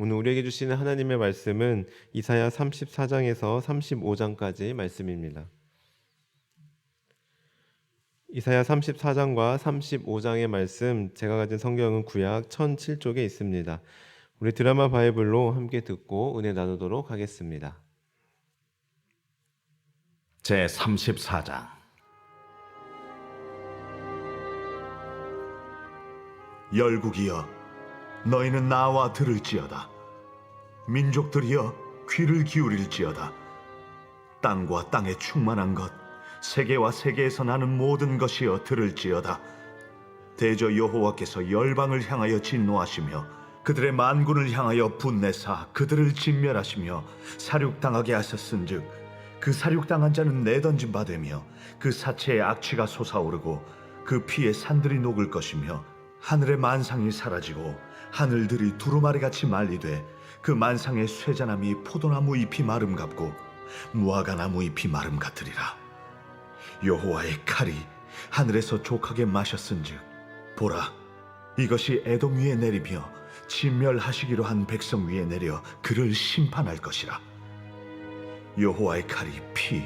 오늘 우리에게 주시는 하나님의 말씀은 이사야 34장에서 35장까지 말씀입니다. 이사야 34장과 35장의 말씀, 제가 가진 성경은 구약 1007쪽에 있습니다. 우리 드라마 바이블로 함께 듣고 은혜 나누도록 하겠습니다. 제 34장. 열국이여, 너희는 나와 들을지어다. 민족들이여, 귀를 기울일지어다. 땅과 땅에 충만한 것, 세계와 세계에서 나는 모든 것이여 들을지어다. 대저 여호와께서 열방을 향하여 진노하시며 그들의 만군을 향하여 분내사 그들을 진멸하시며 사륙당하게 하셨은즉 그 사륙당한 자는 내던진 바 되며 그 사체의 악취가 솟아오르고 그 피에 산들이 녹을 것이며 하늘의 만상이 사라지고 하늘들이 두루마리같이 말리되 그 만상의 쇠자나무 포도나무 잎이 마름 같고 무화과나무 잎이 마름 같으리라. 여호와의 칼이 하늘에서 족하게 마셨은즉 보라, 이것이 에돔 위에 내리며 진멸하시기로 한 백성 위에 내려 그를 심판할 것이라. 여호와의 칼이 피,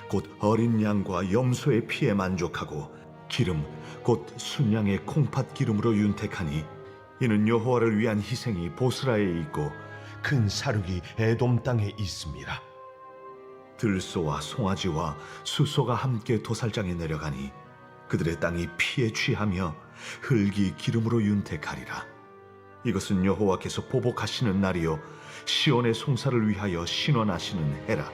곧 어린 양과 염소의 피에 만족하고 기름, 곧 순양의 콩팥 기름으로 윤택하니 이는 여호와를 위한 희생이 보스라에 있고 큰 사륙이 에돔 땅에 있습니다. 들소와 송아지와 수소가 함께 도살장에 내려가니 그들의 땅이 피에 취하며 흙이 기름으로 윤택하리라. 이것은 여호와께서 보복하시는 날이요 시온의 송사를 위하여 신원하시는 해라.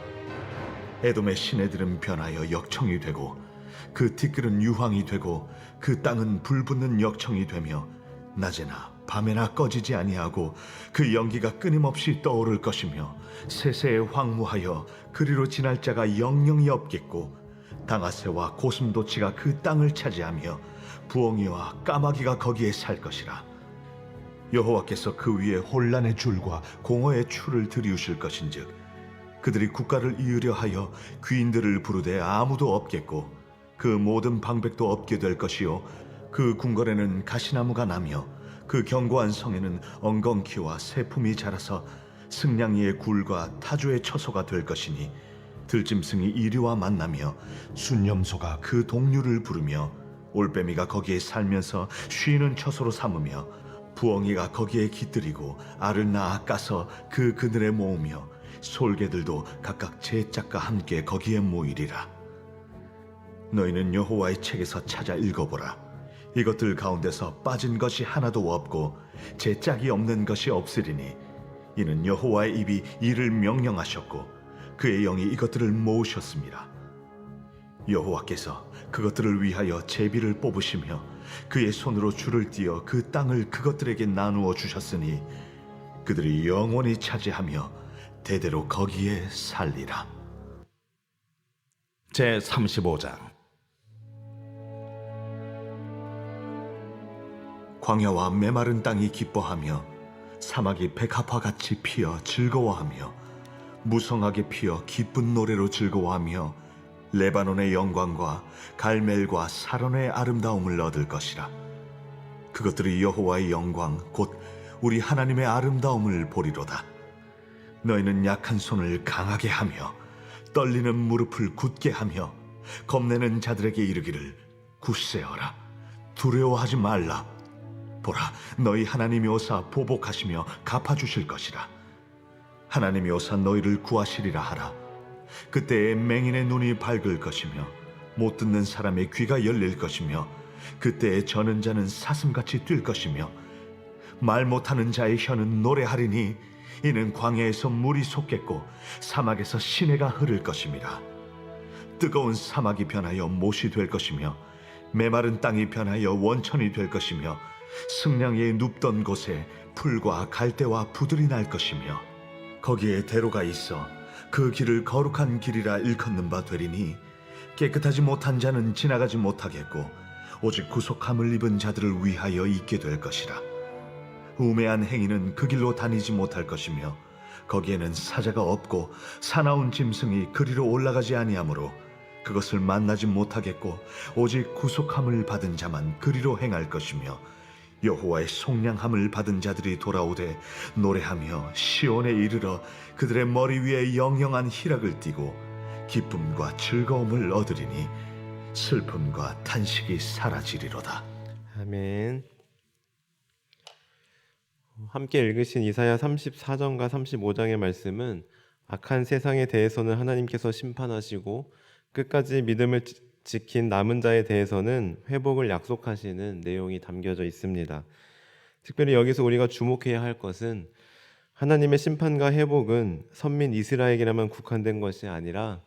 에돔의 시내들은 변하여 역청이 되고 그 티끌은 유황이 되고 그 땅은 불붙는 역청이 되며 낮에나 밤에나 꺼지지 아니하고 그 연기가 끊임없이 떠오를 것이며 세세에 황무하여 그리로 지날 자가 영영이 없겠고 당아새와 고슴도치가 그 땅을 차지하며 부엉이와 까마귀가 거기에 살 것이라. 여호와께서 그 위에 혼란의 줄과 공허의 추를 들이우실 것인즉 그들이 국가를 이으려 하여 귀인들을 부르되 아무도 없겠고 그 모든 방백도 없게 될 것이요 그 궁궐에는 가시나무가 나며 그 견고한 성에는 엉겅퀴와 새품이 자라서 승냥이의 굴과 타조의 처소가 될 것이니 들짐승이 이리와 만나며 순염소가 그 동류를 부르며 올빼미가 거기에 살면서 쉬는 처소로 삼으며 부엉이가 거기에 깃들이고 알을 낳아 까서 그 그늘에 모으며 솔개들도 각각 제 짝과 함께 거기에 모이리라. 너희는 여호와의 책에서 찾아 읽어보라. 이것들 가운데서 빠진 것이 하나도 없고 제 짝이 없는 것이 없으리니 이는 여호와의 입이 이를 명령하셨고 그의 영이 이것들을 모으셨습니다. 여호와께서 그것들을 위하여 제비를 뽑으시며 그의 손으로 줄을 띄어 그 땅을 그것들에게 나누어 주셨으니 그들이 영원히 차지하며 대대로 거기에 살리라. 제 35장. 광야와 메마른 땅이 기뻐하며 사막이 백합화같이 피어 즐거워하며 무성하게 피어 기쁜 노래로 즐거워하며 레바논의 영광과 갈멜과 사론의 아름다움을 얻을 것이라. 그것들이 여호와의 영광 곧 우리 하나님의 아름다움을 보리로다. 너희는 약한 손을 강하게 하며 떨리는 무릎을 굳게 하며 겁내는 자들에게 이르기를 굳세어라, 두려워하지 말라. 보라, 너희 하나님이 오사 보복하시며 갚아주실 것이라. 하나님이 오사 너희를 구하시리라 하라. 그때에 맹인의 눈이 밝을 것이며 못 듣는 사람의 귀가 열릴 것이며 그때에 저는 자는 사슴같이 뛸 것이며 말 못하는 자의 혀는 노래하리니 이는 광야에서 물이 솟겠고 사막에서 시내가 흐를 것임이라. 뜨거운 사막이 변하여 못이 될 것이며 메마른 땅이 변하여 원천이 될 것이며 승냥이의 눕던 곳에 풀과 갈대와 부들이 날 것이며 거기에 대로가 있어 그 길을 거룩한 길이라 일컫는 바 되리니 깨끗하지 못한 자는 지나가지 못하겠고 오직 구속함을 입은 자들을 위하여 있게 될 것이라. 우매한 행위는 그 길로 다니지 못할 것이며 거기에는 사자가 없고 사나운 짐승이 그리로 올라가지 아니하므로 그것을 만나지 못하겠고 오직 구속함을 받은 자만 그리로 행할 것이며 여호와의 속량함을 받은 자들이 돌아오되 노래하며 시온에 이르러 그들의 머리 위에 영영한 희락을 띠고 기쁨과 즐거움을 얻으리니 슬픔과 탄식이 사라지리로다. 아멘. 함께 읽으신 이사야 34장과 35장의 말씀은 악한 세상에 대해서는 하나님께서 심판하시고 끝까지 믿음을 지킨 남은 자에 대해서는 회복을 약속하시는 내용이 담겨져 있습니다. 특별히 여기서 우리가 주목해야 할 것은 하나님의 심판과 회복은 선민 이스라엘에게만 국한된 것이 아니라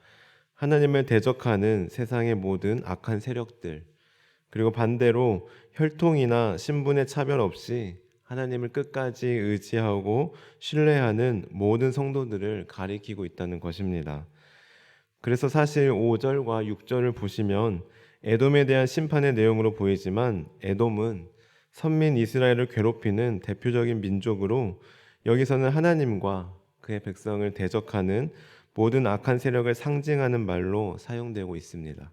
하나님을 대적하는 세상의 모든 악한 세력들, 그리고 반대로 혈통이나 신분의 차별 없이 하나님을 끝까지 의지하고 신뢰하는 모든 성도들을 가리키고 있다는 것입니다. 그래서 사실 5절과 6절을 보시면 에돔에 대한 심판의 내용으로 보이지만 에돔은 선민 이스라엘을 괴롭히는 대표적인 민족으로 여기서는 하나님과 그의 백성을 대적하는 모든 악한 세력을 상징하는 말로 사용되고 있습니다.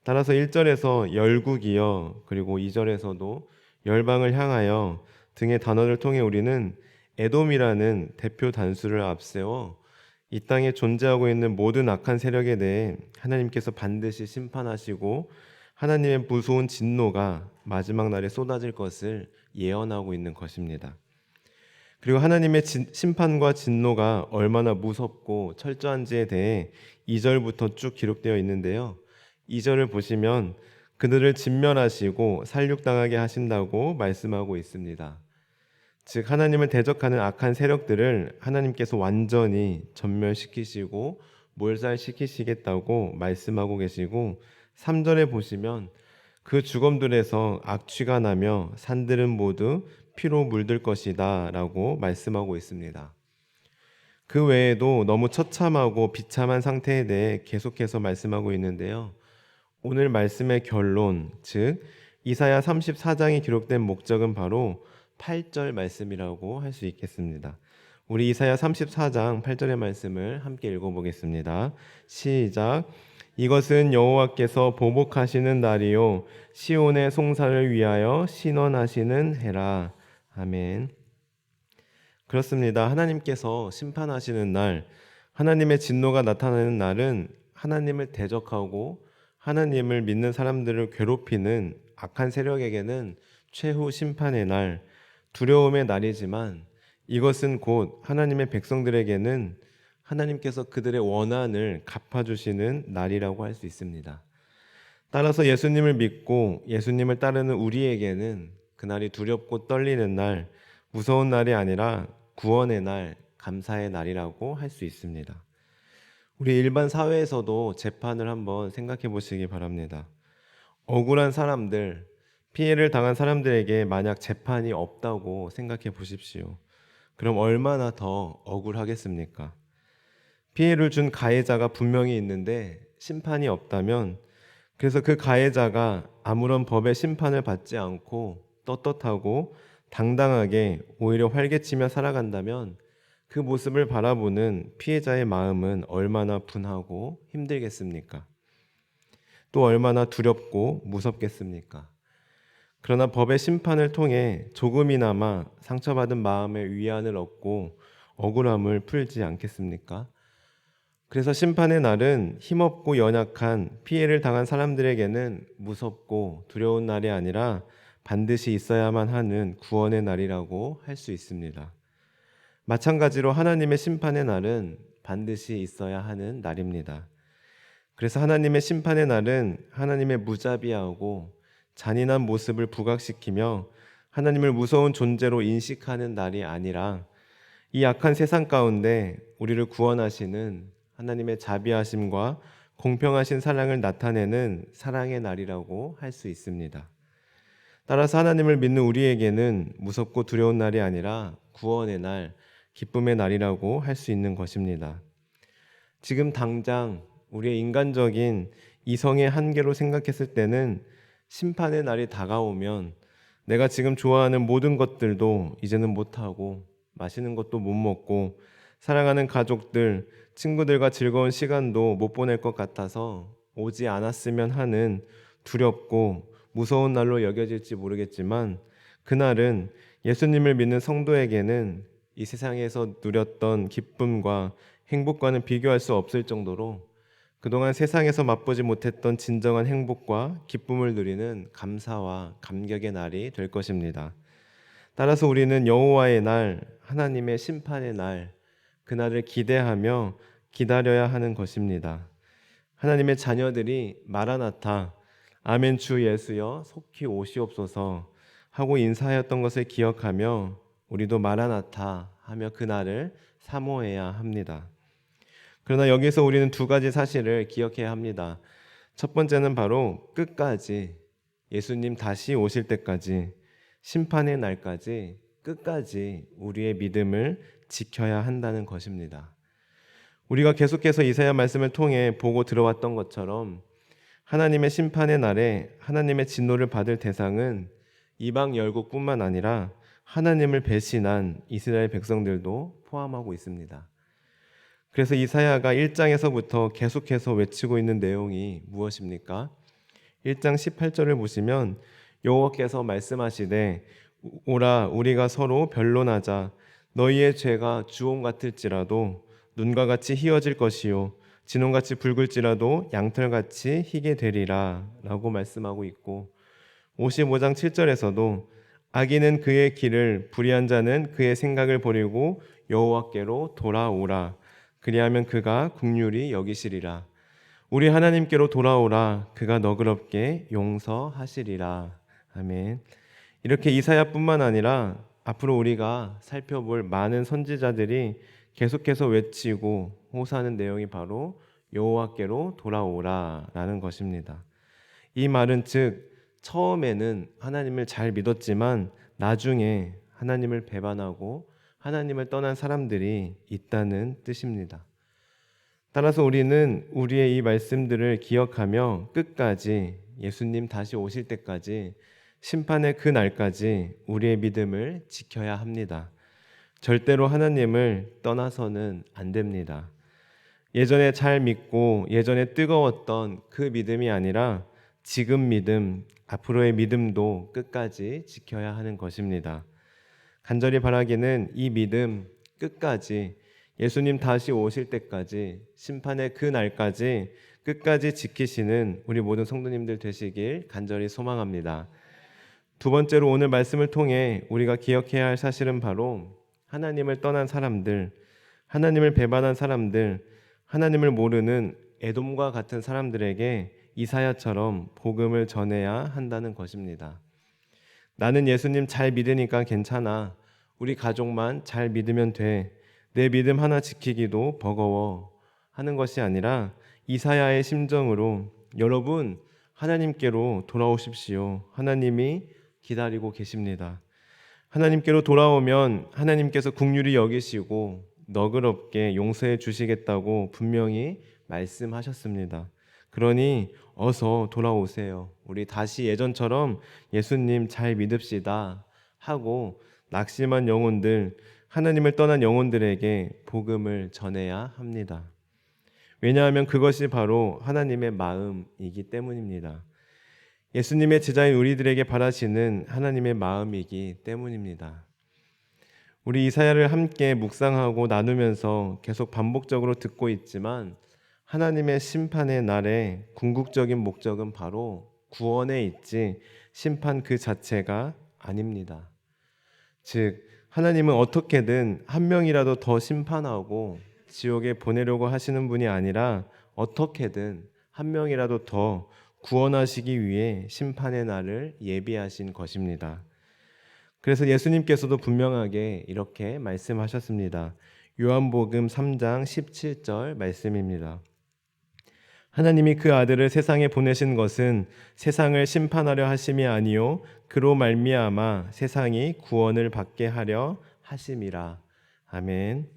따라서 1절에서 열국이여 그리고 2절에서도 열방을 향하여 등의 단어를 통해 우리는 에돔이라는 대표 단수를 앞세워 이 땅에 존재하고 있는 모든 악한 세력에 대해 하나님께서 반드시 심판하시고 하나님의 무서운 진노가 마지막 날에 쏟아질 것을 예언하고 있는 것입니다. 그리고 하나님의 심판과 진노가 얼마나 무섭고 철저한지에 대해 2절부터 쭉 기록되어 있는데요. 2절을 보시면 그들을 진멸하시고 살육당하게 하신다고 말씀하고 있습니다. 즉 하나님을 대적하는 악한 세력들을 하나님께서 완전히 전멸시키시고 몰살시키시겠다고 말씀하고 계시고 3절에 보시면 그 주검들에서 악취가 나며 산들은 모두 피로 물들 것이다 라고 말씀하고 있습니다. 그 외에도 너무 처참하고 비참한 상태에 대해 계속해서 말씀하고 있는데요. 오늘 말씀의 결론, 즉 이사야 34장이 기록된 목적은 바로 8절 말씀이라고 할 수 있겠습니다. 우리 이사야 34장 8절의 말씀을 함께 읽어보겠습니다. 시작. 이것은 여호와께서 보복하시는 날이요 시온의 송사를 위하여 신원하시는 해라. 아멘. 그렇습니다. 하나님께서 심판하시는 날, 하나님의 진노가 나타나는 날은 하나님을 대적하고 하나님을 믿는 사람들을 괴롭히는 악한 세력에게는 최후 심판의 날, 두려움의 날이지만 이것은 곧 하나님의 백성들에게는 하나님께서 그들의 원한을 갚아주시는 날이라고 할 수 있습니다. 따라서 예수님을 믿고 예수님을 따르는 우리에게는 그날이 두렵고 떨리는 날, 무서운 날이 아니라 구원의 날, 감사의 날이라고 할 수 있습니다. 우리 일반 사회에서도 재판을 한번 생각해 보시기 바랍니다. 억울한 사람들, 피해를 당한 사람들에게 만약 재판이 없다고 생각해 보십시오. 그럼 얼마나 더 억울하겠습니까? 피해를 준 가해자가 분명히 있는데 심판이 없다면, 그래서 그 가해자가 아무런 법의 심판을 받지 않고 떳떳하고 당당하게 오히려 활개치며 살아간다면 그 모습을 바라보는 피해자의 마음은 얼마나 분하고 힘들겠습니까? 또 얼마나 두렵고 무섭겠습니까? 그러나 법의 심판을 통해 조금이나마 상처받은 마음의 위안을 얻고 억울함을 풀지 않겠습니까? 그래서 심판의 날은 힘없고 연약한 피해를 당한 사람들에게는 무섭고 두려운 날이 아니라 반드시 있어야만 하는 구원의 날이라고 할 수 있습니다. 마찬가지로 하나님의 심판의 날은 반드시 있어야 하는 날입니다. 그래서 하나님의 심판의 날은 하나님의 무자비하고 잔인한 모습을 부각시키며 하나님을 무서운 존재로 인식하는 날이 아니라 이 악한 세상 가운데 우리를 구원하시는 하나님의 자비하심과 공평하신 사랑을 나타내는 사랑의 날이라고 할 수 있습니다. 따라서 하나님을 믿는 우리에게는 무섭고 두려운 날이 아니라 구원의 날, 기쁨의 날이라고 할 수 있는 것입니다. 지금 당장 우리의 인간적인 이성의 한계로 생각했을 때는 심판의 날이 다가오면 내가 지금 좋아하는 모든 것들도 이제는 못하고 맛있는 것도 못 먹고 사랑하는 가족들, 친구들과 즐거운 시간도 못 보낼 것 같아서 오지 않았으면 하는 두렵고 무서운 날로 여겨질지 모르겠지만 그날은 예수님을 믿는 성도에게는 이 세상에서 누렸던 기쁨과 행복과는 비교할 수 없을 정도로 그동안 세상에서 맛보지 못했던 진정한 행복과 기쁨을 누리는 감사와 감격의 날이 될 것입니다. 따라서 우리는 여호와의 날, 하나님의 심판의 날, 그날을 기대하며 기다려야 하는 것입니다. 하나님의 자녀들이 마라나타, 아멘 주 예수여 속히 오시옵소서 하고 인사하였던 것을 기억하며 우리도 마라나타 하며 그날을 사모해야 합니다. 그러나 여기서 우리는 두 가지 사실을 기억해야 합니다. 첫 번째는 바로 끝까지, 예수님 다시 오실 때까지, 심판의 날까지 끝까지 우리의 믿음을 지켜야 한다는 것입니다. 우리가 계속해서 이사야 말씀을 통해 보고 들어왔던 것처럼 하나님의 심판의 날에 하나님의 진노를 받을 대상은 이방 열국뿐만 아니라 하나님을 배신한 이스라엘 백성들도 포함하고 있습니다. 그래서 이사야가 1장에서부터 계속해서 외치고 있는 내용이 무엇입니까? 1장 18절을 보시면 여호와께서 말씀하시되 오라 우리가 서로 변론하자. 너희의 죄가 주홍 같을지라도 눈과 같이 희어질 것이요 진홍같이 붉을지라도 양털같이 희게 되리라 라고 말씀하고 있고, 55장 7절에서도 악인은 그의 길을, 불의한 자는 그의 생각을 버리고 여호와께로 돌아오라. 그리하면 그가 긍휼히 여기시리라. 우리 하나님께로 돌아오라. 그가 너그럽게 용서하시리라. 아멘. 이렇게 이사야뿐만 아니라 앞으로 우리가 살펴볼 많은 선지자들이 계속해서 외치고 호소하는 내용이 바로 여호와께로 돌아오라 라는 것입니다. 이 말은 즉 처음에는 하나님을 잘 믿었지만 나중에 하나님을 배반하고 하나님을 떠난 사람들이 있다는 뜻입니다. 따라서 우리는 우리의 이 말씀들을 기억하며 끝까지 예수님 다시 오실 때까지 심판의 그 날까지 우리의 믿음을 지켜야 합니다. 절대로 하나님을 떠나서는 안 됩니다. 예전에 잘 믿고 예전에 뜨거웠던 그 믿음이 아니라 지금 믿음, 앞으로의 믿음도 끝까지 지켜야 하는 것입니다. 간절히 바라기는 이 믿음 끝까지 예수님 다시 오실 때까지 심판의 그 날까지 끝까지 지키시는 우리 모든 성도님들 되시길 간절히 소망합니다. 두 번째로 오늘 말씀을 통해 우리가 기억해야 할 사실은 바로 하나님을 떠난 사람들, 하나님을 배반한 사람들, 하나님을 모르는 에돔과 같은 사람들에게 이사야처럼 복음을 전해야 한다는 것입니다. 나는 예수님 잘 믿으니까 괜찮아. 우리 가족만 잘 믿으면 돼. 내 믿음 하나 지키기도 버거워 하는 것이 아니라 이사야의 심정으로 여러분 하나님께로 돌아오십시오. 하나님이 기다리고 계십니다. 하나님께로 돌아오면 하나님께서 긍휼히 여기시고 너그럽게 용서해 주시겠다고 분명히 말씀하셨습니다. 그러니 어서 돌아오세요. 우리 다시 예전처럼 예수님 잘 믿읍시다 하고 낙심한 영혼들, 하나님을 떠난 영혼들에게 복음을 전해야 합니다. 왜냐하면 그것이 바로 하나님의 마음이기 때문입니다. 예수님의 제자인 우리들에게 바라시는 하나님의 마음이기 때문입니다. 우리 이사야를 함께 묵상하고 나누면서 계속 반복적으로 듣고 있지만 하나님의 심판의 날에 궁극적인 목적은 바로 구원에 있지 심판 그 자체가 아닙니다. 즉 하나님은 어떻게든 한 명이라도 더 심판하고 지옥에 보내려고 하시는 분이 아니라 어떻게든 한 명이라도 더 구원하시기 위해 심판의 날을 예비하신 것입니다. 그래서 예수님께서도 분명하게 이렇게 말씀하셨습니다. 요한복음 3장 17절 말씀입니다. 하나님이 그 아들을 세상에 보내신 것은 세상을 심판하려 하심이 아니요 그로 말미암아 세상이 구원을 받게 하려 하심이라. 아멘.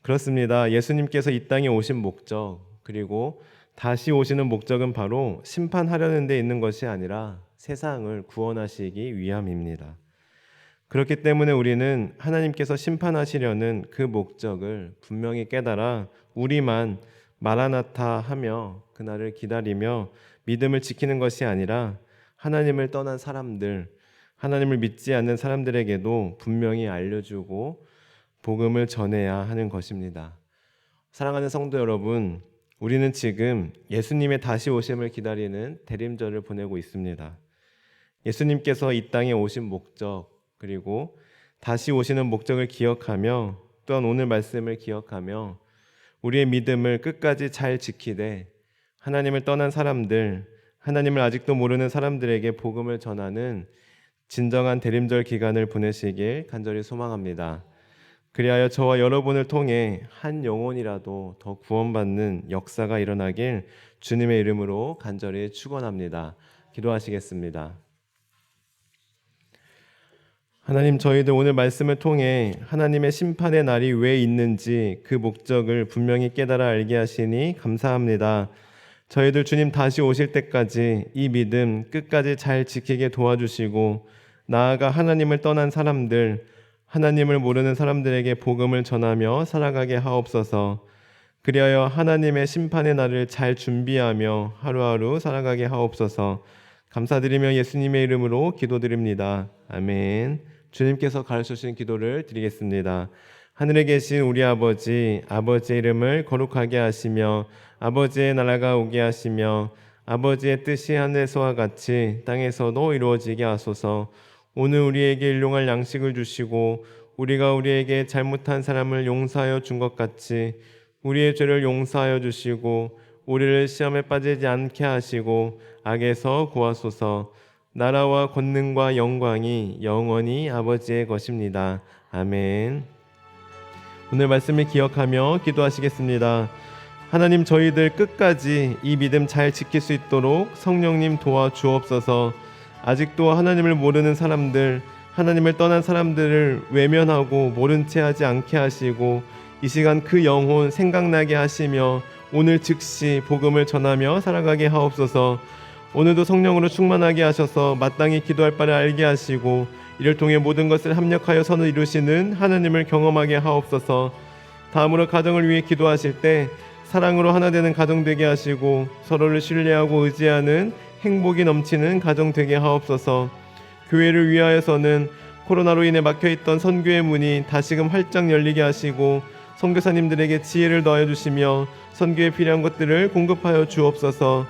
그렇습니다. 예수님께서 이 땅에 오신 목적, 그리고 다시 오시는 목적은 바로 심판하려는 데 있는 것이 아니라 세상을 구원하시기 위함입니다. 그렇기 때문에 우리는 하나님께서 심판하시려는 그 목적을 분명히 깨달아 우리만 마라나타 하며 그날을 기다리며 믿음을 지키는 것이 아니라 하나님을 떠난 사람들, 하나님을 믿지 않는 사람들에게도 분명히 알려주고 복음을 전해야 하는 것입니다. 사랑하는 성도 여러분, 우리는 지금 예수님의 다시 오심을 기다리는 대림절을 보내고 있습니다. 예수님께서 이 땅에 오신 목적, 그리고 다시 오시는 목적을 기억하며 또한 오늘 말씀을 기억하며 우리의 믿음을 끝까지 잘 지키되 하나님을 떠난 사람들, 하나님을 아직도 모르는 사람들에게 복음을 전하는 진정한 대림절 기간을 보내시길 간절히 소망합니다. 그리하여 저와 여러분을 통해 한 영혼이라도 더 구원받는 역사가 일어나길 주님의 이름으로 간절히 축원합니다. 기도하시겠습니다. 하나님, 저희들 오늘 말씀을 통해 하나님의 심판의 날이 왜 있는지 그 목적을 분명히 깨달아 알게 하시니 감사합니다. 저희들 주님 다시 오실 때까지 이 믿음 끝까지 잘 지키게 도와주시고 나아가 하나님을 떠난 사람들, 하나님을 모르는 사람들에게 복음을 전하며 살아가게 하옵소서. 그리하여 하나님의 심판의 날을 잘 준비하며 하루하루 살아가게 하옵소서. 감사드리며 예수님의 이름으로 기도드립니다. 아멘. 주님께서 가르쳐주신 기도를 드리겠습니다. 하늘에 계신 우리 아버지, 아버지의 이름을 거룩하게 하시며 아버지의 나라가 오게 하시며 아버지의 뜻이 하늘에서와 같이 땅에서도 이루어지게 하소서. 오늘 우리에게 일용할 양식을 주시고 우리가 우리에게 잘못한 사람을 용서하여 준 것 같이 우리의 죄를 용서하여 주시고 우리를 시험에 빠지지 않게 하시고 악에서 구하소서. 나라와 권능과 영광이 영원히 아버지의 것입니다. 아멘. 오늘 말씀을 기억하며 기도하시겠습니다. 하나님, 저희들 끝까지 이 믿음 잘 지킬 수 있도록 성령님 도와주옵소서. 아직도 하나님을 모르는 사람들, 하나님을 떠난 사람들을 외면하고 모른 채 하지 않게 하시고 이 시간 그 영혼 생각나게 하시며 오늘 즉시 복음을 전하며 살아가게 하옵소서. 오늘도 성령으로 충만하게 하셔서 마땅히 기도할 바를 알게 하시고 이를 통해 모든 것을 합력하여 선을 이루시는 하나님을 경험하게 하옵소서. 다음으로 가정을 위해 기도하실 때 사랑으로 하나 되는 가정 되게 하시고 서로를 신뢰하고 의지하는 행복이 넘치는 가정 되게 하옵소서. 교회를 위하여서는 코로나로 인해 막혀있던 선교의 문이 다시금 활짝 열리게 하시고 선교사님들에게 지혜를 더하여 주시며 선교에 필요한 것들을 공급하여 주옵소서.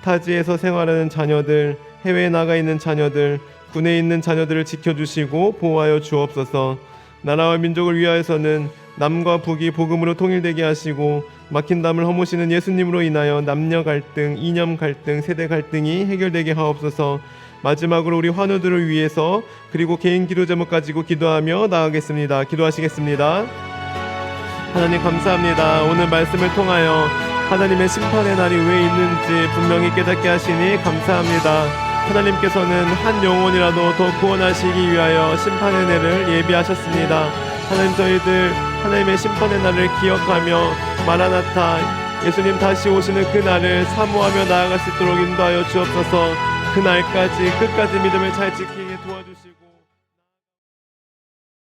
타지에서 생활하는 자녀들, 해외에 나가 있는 자녀들, 군에 있는 자녀들을 지켜주시고 보호하여 주옵소서. 나라와 민족을 위하여서는 남과 북이 복음으로 통일되게 하시고 막힌 담을 허무시는 예수님으로 인하여 남녀 갈등, 이념 갈등, 세대 갈등이 해결되게 하옵소서. 마지막으로 우리 환우들을 위해서 그리고 개인 기도 제목 가지고 기도하며 나아가겠습니다. 기도하시겠습니다. 하나님 감사합니다. 오늘 말씀을 통하여 하나님의 심판의 날이 왜 있는지 분명히 깨닫게 하시니 감사합니다. 하나님께서는 한 영혼이라도 더 구원하시기 위하여 심판의 날을 예비하셨습니다. 하나님, 저희들 하나님의 심판의 날을 기억하며 마라나타 예수님 다시 오시는 그 날을 사모하며 나아갈 수 있도록 인도하여 주옵소서. 그 날까지 끝까지 믿음을 잘 지키